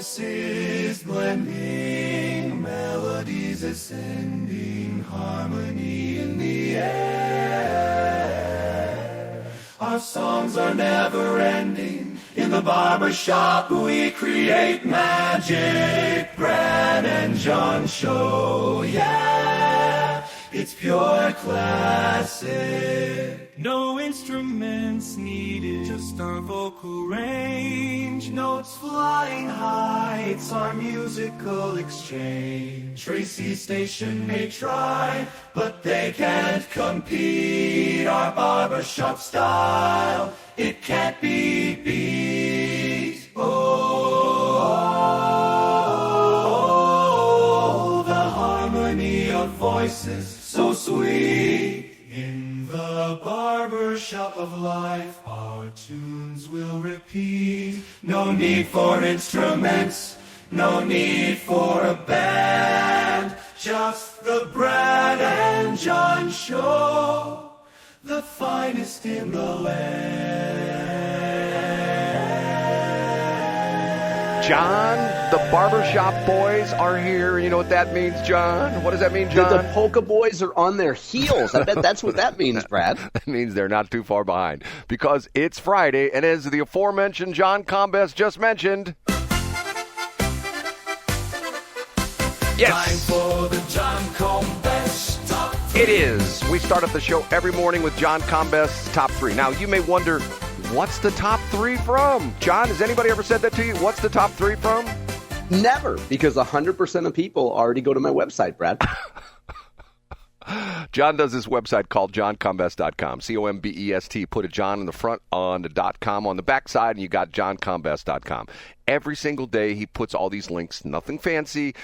voices blending, melodies ascending, harmony in the air. Our songs are never ending. In the barbershop we create magic. Brad and John show, yeah, it's pure classic. No instruments needed, just our vocal range. Notes flying high, it's our musical exchange. Tracy's station may try, but they can't compete. Our barbershop style, it can't be beat. Oh, the harmony of voices, so sweet. In the barbershop of life, our tunes will repeat. No need for instruments, no need for a band. Just the Brad and John show, the finest in the land. John, the Barbershop boys are here. You know what that means, John? What does that mean, John? The polka boys are on their heels. I bet that's what that means, Brad. That means they're not too far behind because it's Friday, and as the aforementioned John Combest just mentioned, yes, time for the John Combest Top 3. It is. We start off the show every morning with John Combest's Top 3. Now, you may wonder, what's the top 3 from? John, has anybody ever said that to you? What's the top 3 from? Never, because 100% of people already go to my website, Brad. John does this website called johncombest.com, C-O-M-B-E-S-T. Put a John in the front on the .com. On the back side, and you got johncombest.com. Every single day, he puts all these links, nothing fancy,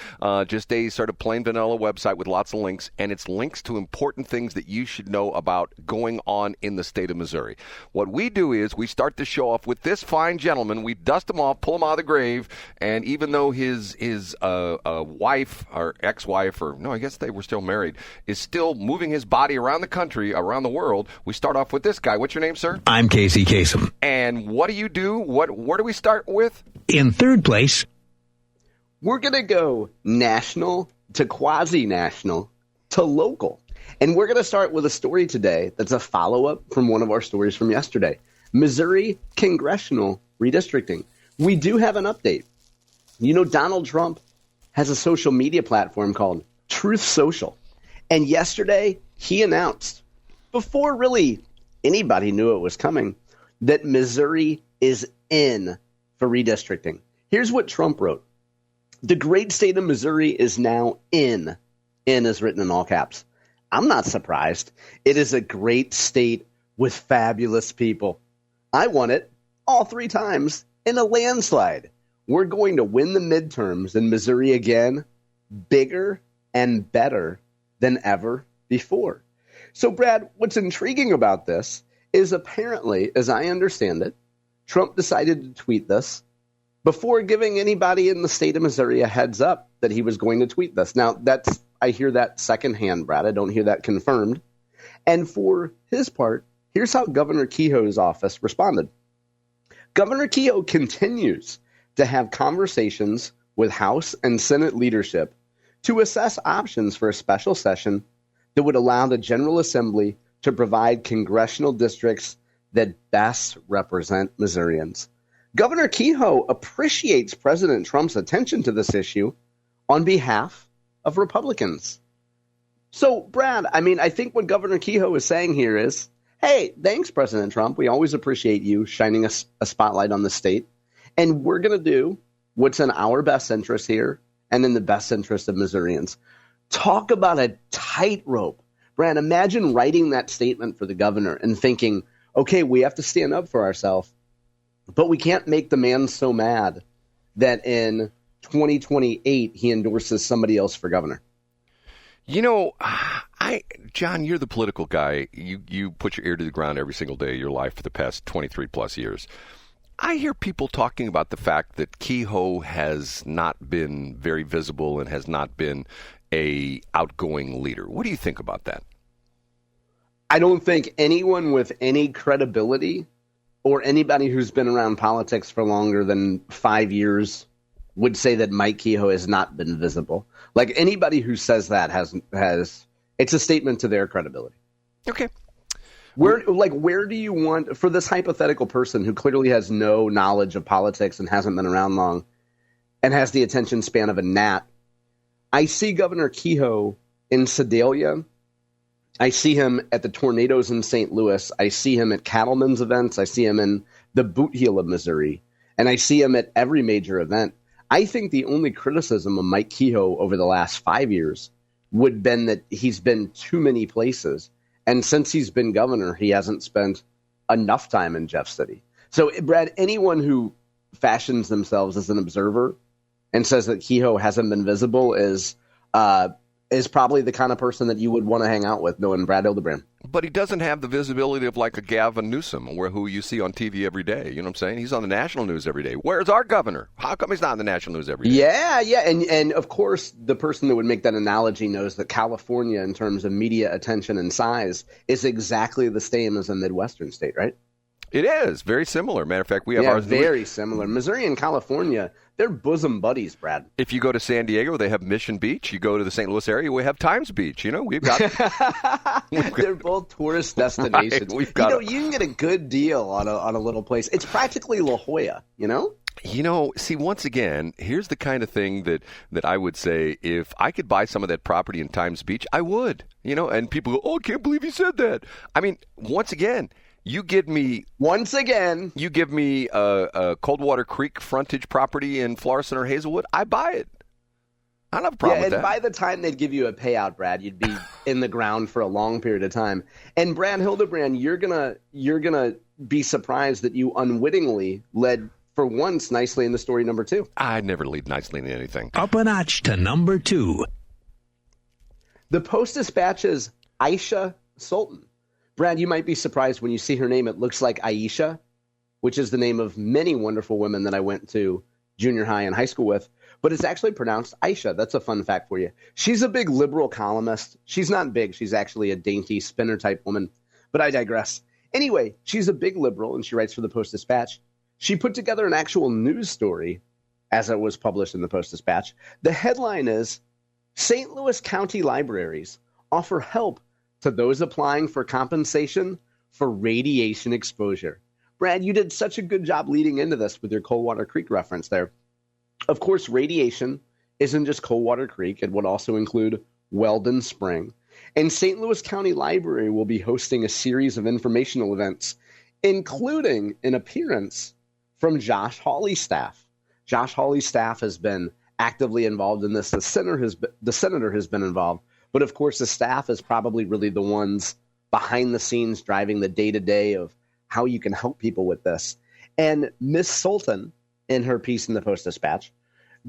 just a sort of plain vanilla website with lots of links, and it's links to important things that you should know about going on in the state of Missouri. What we do is we start the show off with this fine gentleman. We dust him off, pull him out of the grave, and even though his wife or ex-wife, or no, I guess they were still married, is still moving his body around the country, around the world, we start off with this guy. What's your name, sir? I'm Casey Kasem. And what do you do? Where do we start with? In third place, we're going to go national to quasi-national to local. And we're going to start with a story today that's a follow-up from one of our stories from yesterday. Missouri congressional redistricting. We do have an update. You know, Donald Trump has a social media platform called Truth Social. And yesterday, he announced, before really anybody knew it was coming, that Missouri is in for redistricting. Here's what Trump wrote. The great state of Missouri is now in. In is written in all caps. I'm not surprised. It is a great state with fabulous people. I won it all 3 times in a landslide. We're going to win the midterms in Missouri again, bigger and better than ever before. So, Brad, what's intriguing about this is apparently, as I understand it, Trump decided to tweet this before giving anybody in the state of Missouri a heads up that he was going to tweet this. Now, I hear that secondhand, Brad. I don't hear that confirmed. And for his part, here's how Governor Kehoe's office responded. Governor Kehoe continues to have conversations with House and Senate leadership to assess options for a special session that would allow the General Assembly to provide congressional districts that best represent Missourians. Governor Kehoe appreciates President Trump's attention to this issue on behalf of Republicans. So, Brad, I think what Governor Kehoe is saying here is, hey, thanks, President Trump. We always appreciate you shining a spotlight on the state. And we're going to do what's in our best interest here and in the best interest of Missourians. Talk about a tightrope. Brad, imagine writing that statement for the governor and thinking, okay, we have to stand up for ourselves, but we can't make the man so mad that in 2028 he endorses somebody else for governor. You know, John, you're the political guy. You put your ear to the ground every single day of your life for the past 23 plus years. I hear people talking about the fact that Kehoe has not been very visible and has not been a outgoing leader. What do you think about that? I don't think anyone with any credibility or anybody who's been around politics for longer than 5 years would say that Mike Kehoe has not been visible. Like anybody who says that has it's a statement to their credibility. Okay. Where do you want, for this hypothetical person who clearly has no knowledge of politics and hasn't been around long and has the attention span of a gnat, I see Governor Kehoe in Sedalia. I see him at the tornadoes in St. Louis. I see him at cattlemen's events. I see him in the boot heel of Missouri. And I see him at every major event. I think the only criticism of Mike Kehoe over the last 5 years would have been that he's been too many places. And since he's been governor, he hasn't spent enough time in Jeff City. So, Brad, anyone who fashions themselves as an observer and says that Kehoe hasn't been visible is probably the kind of person that you would want to hang out with, knowing Brad Hildebrand. But he doesn't have the visibility of like a Gavin Newsom, who you see on TV every day. You know what I'm saying? He's on the national news every day. Where's our governor? How come he's not on the national news every day? Yeah. And of course, the person that would make that analogy knows that California, in terms of media attention and size, is exactly the same as a Midwestern state, right? It is very similar. Matter of fact, we have ours very similar. Missouri and California, they're bosom buddies, Brad. If you go to San Diego, they have Mission Beach. You go to the St. Louis area, we have Times Beach. You know, we've got they're both tourist destinations. Right, you can get a good deal on a little place. It's practically La Jolla, you know? You know, see, once again, here's the kind of thing that I would say, if I could buy some of that property in Times Beach, I would. You know, and people go, oh, I can't believe you said that. I mean, once again, you give me a Coldwater Creek frontage property in Florissant or Hazelwood, I buy it. I don't have a problem with that. And by the time they'd give you a payout, Brad, you'd be in the ground for a long period of time. And Brad Hildebrand, you're gonna be surprised that you unwittingly led for once nicely in the story number 2. I never lead nicely in anything. Up a notch to number 2. The Post-Dispatch's Aisha Sultan. Brad, you might be surprised when you see her name. It looks like Aisha, which is the name of many wonderful women that I went to junior high and high school with. But it's actually pronounced Aisha. That's a fun fact for you. She's a big liberal columnist. She's not big. She's actually a dainty spinner-type woman. But I digress. Anyway, she's a big liberal, and she writes for the Post-Dispatch. She put together an actual news story as it was published in the Post-Dispatch. The headline is, St. Louis County Libraries offer help to those applying for compensation for radiation exposure. Brad, you did such a good job leading into this with your Coldwater Creek reference there. Of course, radiation isn't just Coldwater Creek. It would also include Weldon Spring. And St. Louis County Library will be hosting a series of informational events, including an appearance from Josh Hawley's staff. Josh Hawley's staff has been actively involved in this. The senator has been involved. But, of course, the staff is probably really the ones behind the scenes driving the day-to-day of how you can help people with this. And Miss Sultan, in her piece in the Post-Dispatch,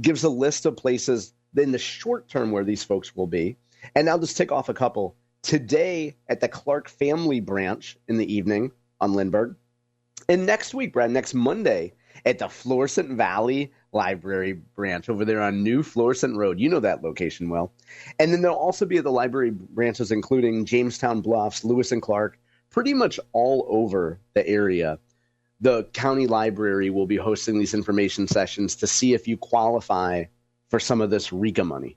gives a list of places in the short term where these folks will be. And I'll just tick off a couple. Today at the Clark Family Branch in the evening on Lindbergh. And next week, Brad, next Monday at the Florissant Valley Library Branch over there on New Florissant Road. You know that location well. And then there'll also be at the library branches, including Jamestown Bluffs, Lewis and Clark, pretty much all over the area. The county library will be hosting these information sessions to see if you qualify for some of this RECA money.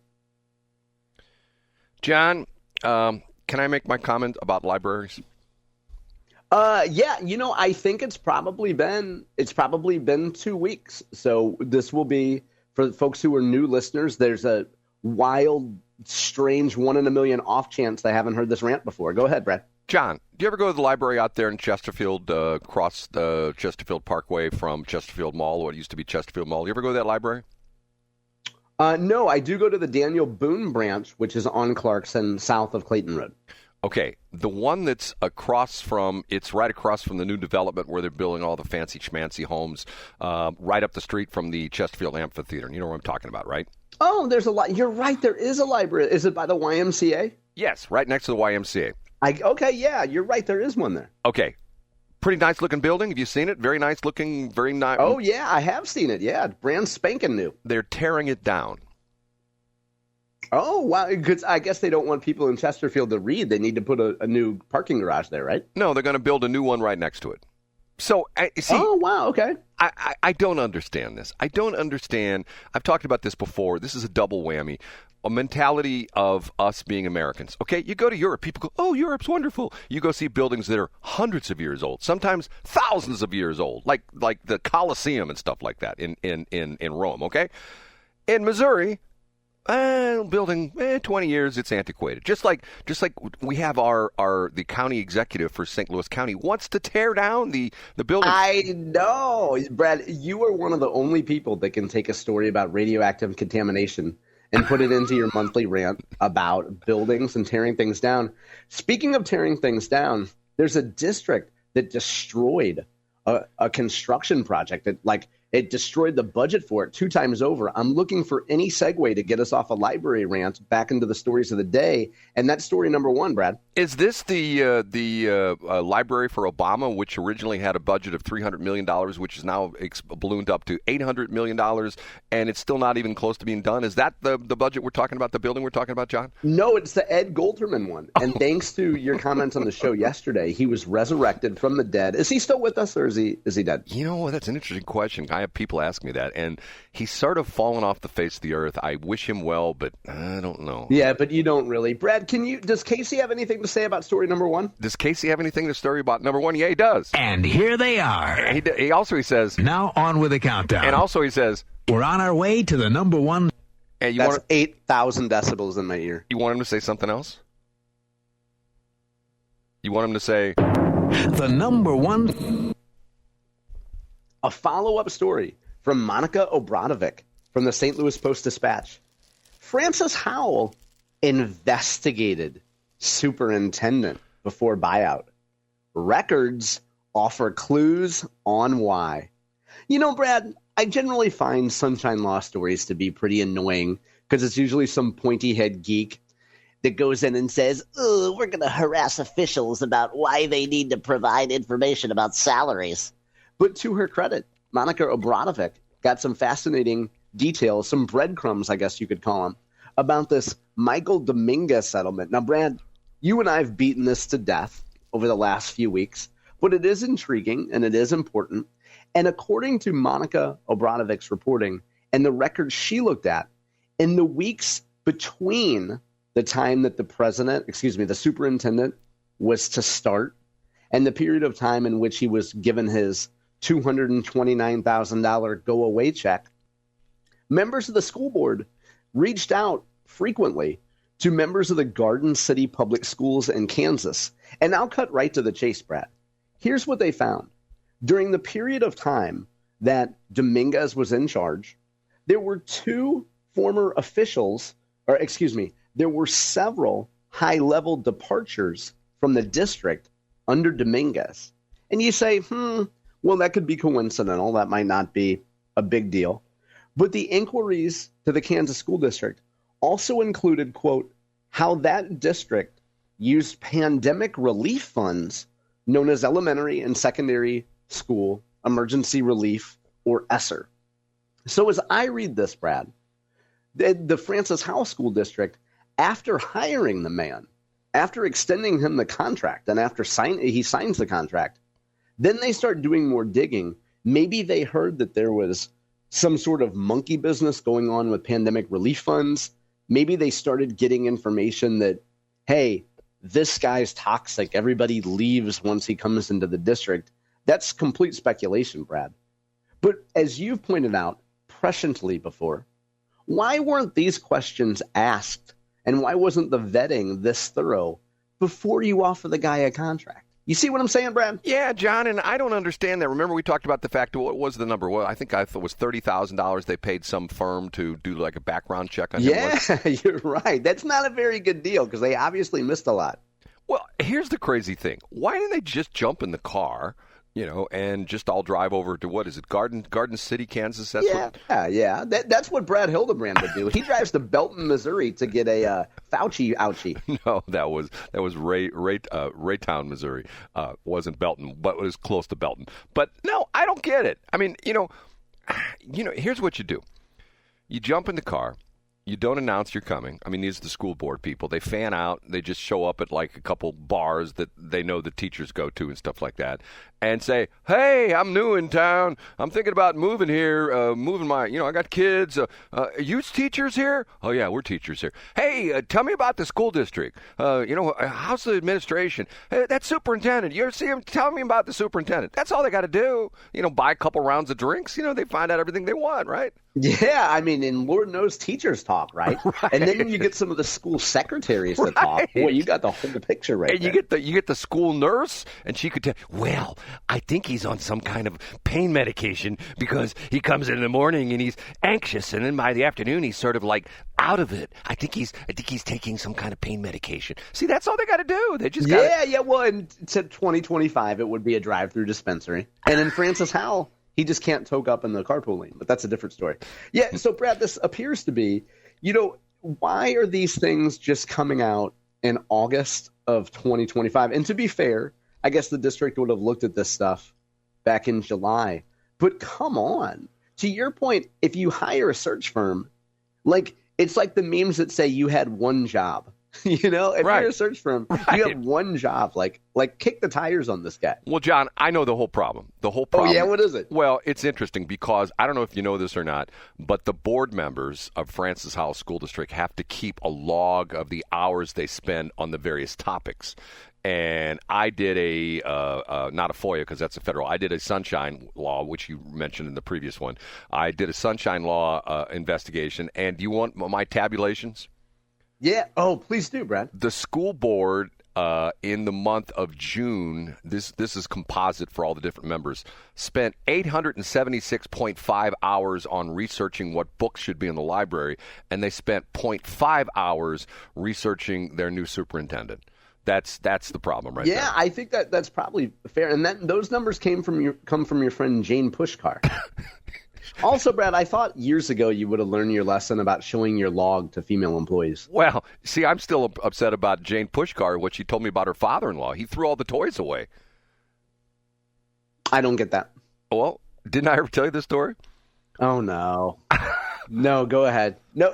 John, can I make my comment about libraries? Yeah, I think it's probably been 2 weeks. So this will be, for folks who are new listeners, there's a wild, strange 1 in a million off chance they haven't heard this rant before. Go ahead, Brad. John, do you ever go to the library out there in Chesterfield, across the Chesterfield Parkway from Chesterfield Mall, what used to be Chesterfield Mall? You ever go to that library? No, I do go to the Daniel Boone branch, which is on Clarkson, south of Clayton Road. Okay, the one that's it's right across from the new development where they're building all the fancy schmancy homes, right up the street from the Chesterfield Amphitheater. You know what I'm talking about, right? Oh, there's a lot. You're right. There is a library. Is it by the YMCA? Yes, right next to the YMCA. Okay, yeah, you're right. There is one there. Okay. Pretty nice looking building. Have you seen it? Very nice looking, very nice. Oh, yeah, I have seen it. Yeah, brand spanking new. They're tearing it down. Oh, wow. Because I guess they don't want people in Chesterfield to read. They need to put a new parking garage there, right? No, they're going to build a new one right next to it. So, see, Oh, wow. Okay. I don't understand this. I don't understand. I've talked about this before. This is a double whammy. A mentality of us being Americans. Okay, you go to Europe, people go, oh, Europe's wonderful. You go see buildings that are hundreds of years old, sometimes thousands of years old, like the Colosseum and stuff like that in Rome, okay? In Missouri, building 20 years, it's antiquated. Just like we have the county executive for St. Louis County wants to tear down the building. I know. Brad, you are one of the only people that can take a story about radioactive contamination and put it into your monthly rant about buildings and tearing things down. Speaking of tearing things down, there's a district that destroyed a construction project that, it destroyed the budget for it 2 times over. I'm looking for any segue to get us off a library rant back into the stories of the day. And that's story number 1, Brad. Is this the library for Obama, which originally had a budget of $300 million, which is now ballooned up to $800 million, and it's still not even close to being done? Is that the budget we're talking about, the building we're talking about, John? No, it's the Ed Golderman one. And thanks to your comments on the show yesterday, he was resurrected from the dead. Is he still with us, or is he dead? You know, that's an interesting question. I have people ask me that, and he's sort of fallen off the face of the earth. I wish him well, but I don't know. Yeah, but you don't really. Brad, does Casey have anything to say about story number 1? Does Casey have anything to story about number 1? Yeah, he does. And here they are. He says, now on with the countdown. And also he says, we're on our way to the number 1. And that's 8,000 decibels in my ear. You want him to say something else? You want him to say, the number 1. A follow-up story from Monica Obradovic from the St. Louis Post-Dispatch. Francis Howell investigated superintendent before buyout. Records offer clues on why. You know, Brad, I generally find Sunshine Law stories to be pretty annoying because it's usually some pointy-head geek that goes in and says, oh, we're going to harass officials about why they need to provide information about salaries. But to her credit, Monica Obradovic got some fascinating details, some breadcrumbs, I guess you could call them, about this Michael Dominguez settlement. Now, Brad, you and I have beaten this to death over the last few weeks, but it is intriguing and it is important. And according to Monica Obradovic's reporting and the records she looked at, in the weeks between the time that the superintendent was to start and the period of time in which he was given his $229,000 go-away check, members of the school board reached out frequently to members of the Garden City Public Schools in Kansas. And I'll cut right to the chase, Brad. Here's what they found. During the period of time that Dominguez was in charge, there were there were several high-level departures from the district under Dominguez. And you say, well, that could be coincidental. That might not be a big deal. But the inquiries to the Kansas School District also included, quote, how that district used pandemic relief funds known as Elementary and Secondary School Emergency Relief, or ESSER. So as I read this, Brad, the Francis Howell School District, after hiring the man, after extending him the contract, and after he signs the contract, then they start doing more digging. Maybe they heard that there was some sort of monkey business going on with pandemic relief funds. Maybe they started getting information that, hey, this guy's toxic. Everybody leaves once he comes into the district. That's complete speculation, Brad. But as you've pointed out presciently before, why weren't these questions asked? And why wasn't the vetting this thorough before you offer the guy a contract? You see what I'm saying, Brad? Yeah, John, and I don't understand that. Remember, we talked about the fact, what was the number? Well, I thought it was $30,000 they paid some firm to do like a background check on him. Yeah, you're right. That's not a very good deal because they obviously missed a lot. Well, here's the crazy thing. Why didn't they just jump in the car, and just all drive over to, what is it, Garden City, Kansas? Yeah. That's what Brad Hildebrand would do. He drives to Belton, Missouri to get a Fauci ouchie. No, that was Raytown, Missouri. Wasn't Belton, but it was close to Belton. But no, I don't get it. I mean, here's what you do. You jump in the car. You don't announce you're coming. I mean, these are the school board people. They fan out. They just show up at like a couple bars that they know the teachers go to and stuff like that and say, hey, I'm new in town. I'm thinking about moving here, moving my, I got kids. You teachers here? Oh, yeah, we're teachers here. Hey, tell me about the school district. How's the administration? Hey, that superintendent. You ever see him? Tell me about the superintendent. That's all they got to do. Buy a couple rounds of drinks. They find out everything they want, right? Yeah, I mean, and Lord knows teachers talk, right? Right. And then you get some of the school secretaries to talk. Boy, you got the whole picture right and there. You get the school nurse, and she could tell, well, I think he's on some kind of pain medication because he comes in the morning and he's anxious, and then by the afternoon he's sort of like out of it. I think he's taking some kind of pain medication. See, that's all they got to do. They just Yeah, well, and to 2025 it would be a drive-through dispensary. And in Francis Howell, he just can't toke up in the carpool lane, but that's a different story. Yeah, so Brad, this appears to be, why are these things just coming out in August of 2025? And to be fair, I guess the district would have looked at this stuff back in July. But come on. To your point, if you hire a search firm, it's like the memes that say you had one job. If Right. you're a search firm, you have one job. Like kick the tires on this guy. Well, John, I know the whole problem. The whole problem. Oh, yeah? What is it? Well, it's interesting because I don't know if you know this or not, but the board members of Francis Howell School District have to keep a log of the hours they spend on the various topics. And I did not a FOIA because that's a federal. I did a sunshine law, which you mentioned in the previous one. I did a sunshine law investigation. And do you want my tabulations? Yeah. Oh, please do, Brad. The school board in the month of June, this is composite for all the different members, spent 876.5 hours on researching what books should be in the library, and they spent 0.5 hours researching their new superintendent. That's the problem right there. Yeah, I think that's probably fair. And those numbers come from your friend Jane Puszkar. Also, Brad, I thought years ago you would have learned your lesson about showing your log to female employees. Well, see, I'm still upset about Jane Puszkar, what she told me about her father-in-law. He threw all the toys away. I don't get that. Well, didn't I ever tell you this story? Oh, no. No, go ahead. No,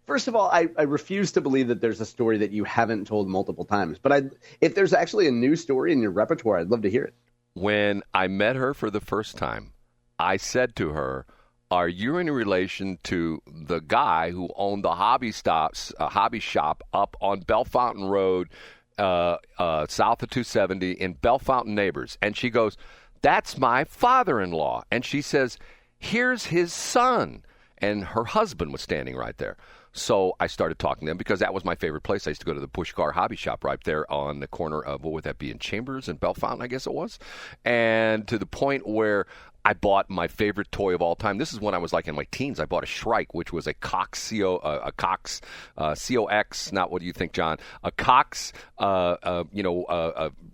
first of all, I refuse to believe that there's a story that you haven't told multiple times. But if there's actually a new story in your repertoire, I'd love to hear it. When I met her for the first time, I said to her, are you in relation to the guy who owned the hobby shop up on Bellefontaine Road, south of 270 in Bellefontaine Neighbors? And she goes, that's my father-in-law. And she says, here's his son. And her husband was standing right there. So I started talking to them because that was my favorite place. I used to go to the Puszkar hobby shop right there on the corner of, what would that be, in Chambers and Bellefontaine, I guess it was. And to the point where I bought my favorite toy of all time. This is when I was like in my teens. I bought a Shrike, which was a Cox COX. Not what do you think, John? A Cox, one of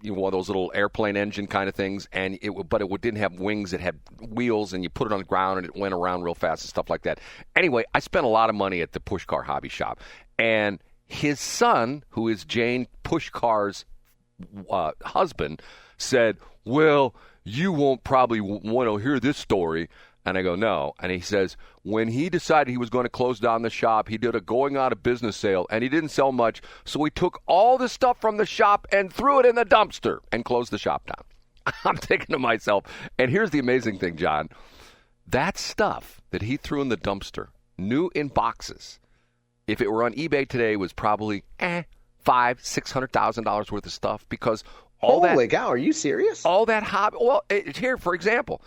those little airplane engine kind of things. And but it didn't have wings. It had wheels, and you put it on the ground, and it went around real fast and stuff like that. Anyway, I spent a lot of money at the Puszkar hobby shop, and his son, who is Jane Puszkar's husband, said, well, you won't probably want to hear this story. And I go, no. And he says, when he decided he was going to close down the shop, he did a going out of business sale, and he didn't sell much. So he took all the stuff from the shop and threw it in the dumpster and closed the shop down. I'm thinking to myself, and here's the amazing thing, John. That stuff that he threw in the dumpster, new in boxes, if it were on eBay today, was probably $500,000-$600,000 worth of stuff, because holy cow, are you serious? All that hobby. Well, here, for example,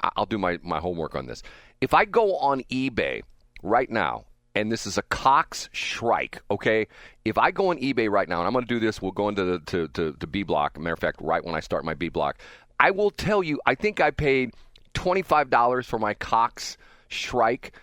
I'll do my homework on this. If I go on eBay right now, and this is a Cox Shrike, okay? If I go on eBay right now, and I'm going to do this, we'll go into to B Block. Matter of fact, right when I start my B Block, I will tell you, I think I paid $25 for my Cox Shrike.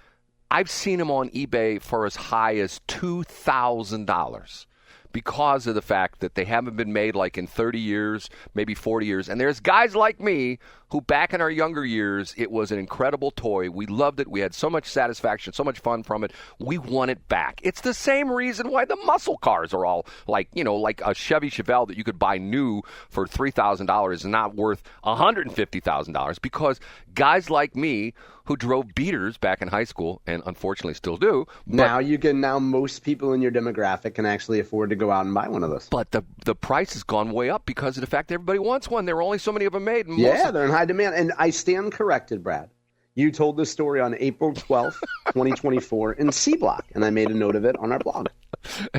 I've seen them on eBay for as high as $2,000. Because of the fact that they haven't been made like in 30 years, maybe 40 years. And there's guys like me who back in our younger years, it was an incredible toy. We loved it. We had so much satisfaction, so much fun from it. We want it back. It's the same reason why the muscle cars are all like a Chevy Chevelle that you could buy new for $3,000 and not worth $150,000, because guys like me who drove beaters back in high school and unfortunately still do. Now most people in your demographic can actually afford to go out and buy one of those. But the price has gone way up because of the fact that everybody wants one. There were only so many of them made. And they're in high demand. And I stand corrected, Brad. You told this story on April 12th, 2024 in C Block, and I made a note of it on our blog.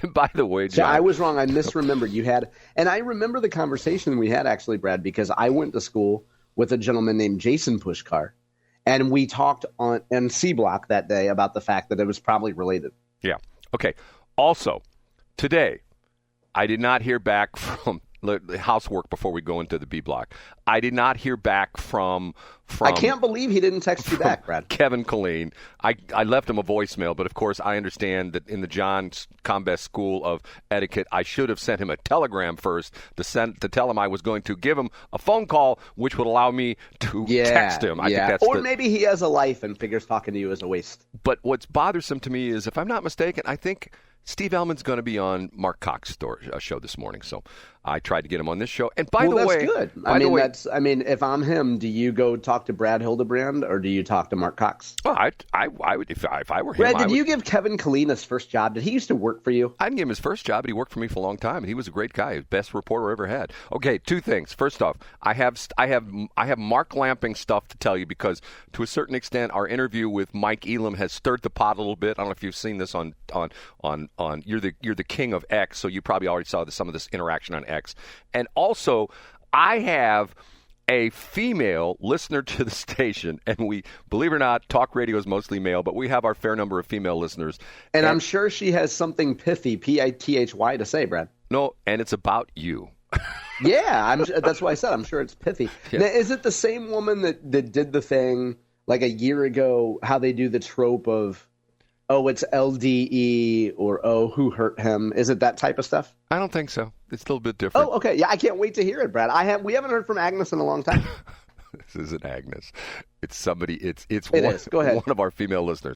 And by the way, John, so I was wrong. I misremembered. And I remember the conversation we had actually, Brad, because I went to school with a gentleman named Jason Puszkar, and we talked on C Block that day about the fact that it was probably related. Yeah. Okay. Also, today, I did not hear back from housework before we go into the B Block. I did not hear back from I can't believe he didn't text you back, Brad. Kevin Killeen. I left him a voicemail, but of course I understand that in the John Combest School of Etiquette, I should have sent him a telegram first to tell him I was going to give him a phone call, which would allow me to text him. I think that's maybe he has a life and figures talking to you is a waste. But what's bothersome to me is, if I'm not mistaken, I think Steve Ellman's going to be on Mark Cox's show this morning, so I tried to get him on this show. And by the way, that's good. I mean, if I'm him, do you go talk to Brad Hildebrand or do you talk to Mark Cox? Well, I would if I were him. Brad, did you give Kevin Killeen his first job? Did he used to work for you? I didn't give him his first job, but he worked for me for a long time, and he was a great guy. He was the best reporter I ever had. Okay, two things. First off, I have Mark Lamping stuff to tell you because, to a certain extent, our interview with Mike Elam has stirred the pot a little bit. I don't know if you've seen this on you're the king of X, so you probably already saw some of this interaction on X. And also, I have a female listener to the station, and we, believe it or not, talk radio is mostly male, but we have our fair number of female listeners. And I'm sure she has something pithy, Pithy, to say, Brad. No, and it's about you. Yeah, that's why I said I'm sure it's pithy. Yeah. Now, is it the same woman that did the thing like a year ago, how they do the trope of, oh, it's LDE, or oh, who hurt him? Is it that type of stuff? I don't think so. It's still a bit different. Oh, okay. Yeah, I can't wait to hear it, Brad. We haven't heard from Agnes in a long time. This isn't Agnes. It's somebody. It's Go ahead. one of our female listeners.